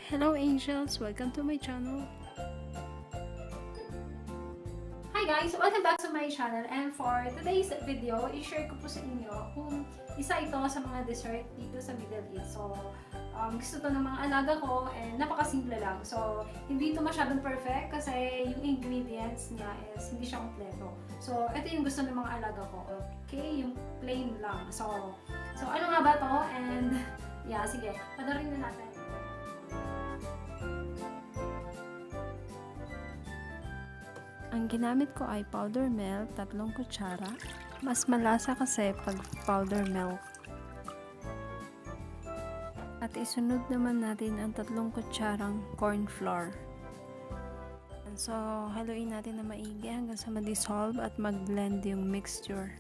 Hello angels! Welcome to my channel. Hi guys! Welcome back to my channel, and for today's video, i-share ko po sa inyo kung isa ito sa mga dessert dito sa Middle East. So, gusto to ng mga alaga ko and napakasimple lang. So, hindi ito masyadong perfect kasi yung ingredients niya is hindi siya kompleto. So, ito yung gusto ng mga alaga ko. Okay? Yung plain lang. So ano nga ba to? And yeah, sige. Padarin na natin. Ang ginamit ko ay powder milk, 3 kutsara. Mas malasa kasi pag powder milk. At isunod naman natin ang 3 kutsarang cornflour. So, haluin natin na maigi hanggang sa ma-dissolve at mag-blend yung mixture.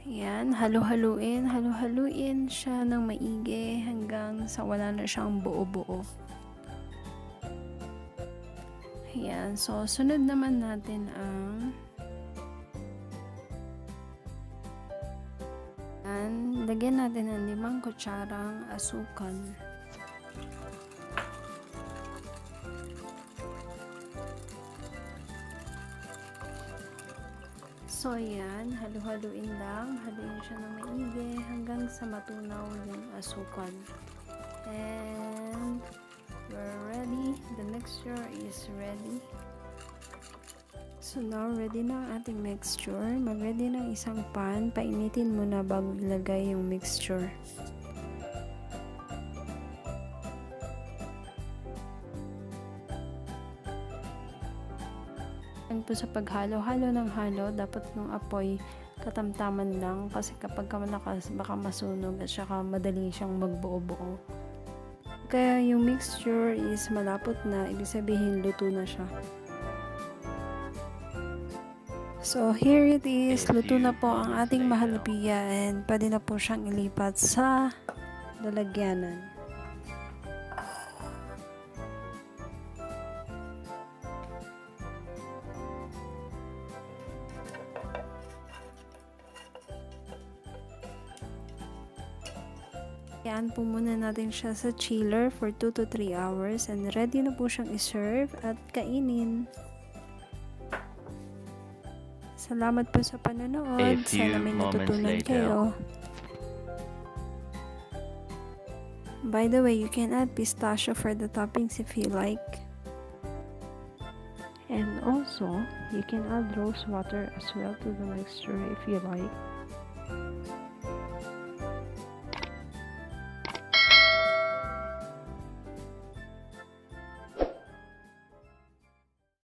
Ayan, halu-haluin siya ng maigi hanggang sa wala na siyang buo-buo. Ayan, so sunod naman natin ang lagyan natin ng 5 kutsarang asukal. So ayan, halu-haluin lang, haluin siya ng maigi hanggang sa matunaw yung asukal. And we're ready. The mixture is ready. So now, ready na ang ating mixture. Mag-ready ng isang pan. Painitin muna bago ilagay yung mixture. Yan po sa paghalo-halo ng halo, dapat yung apoy katamtaman lang kasi kapag malakas baka masunog at saka madali siyang magbuo-buo. Kaya yung mixture is malapot na, ibig sabihin luto na siya. So here it is, luto na po ang ating mahalabia and pwede na po siyang ilipat sa lalagyanan. Yan po muna natin siya sa chiller for 2 to 3 hours and ready na po siyang iserve at kainin. Salamat po sa panonood. Sana may natutunan kayo. By the way, you can add pistachio for the toppings if you like. And also, you can add rose water as well to the mixture if you like.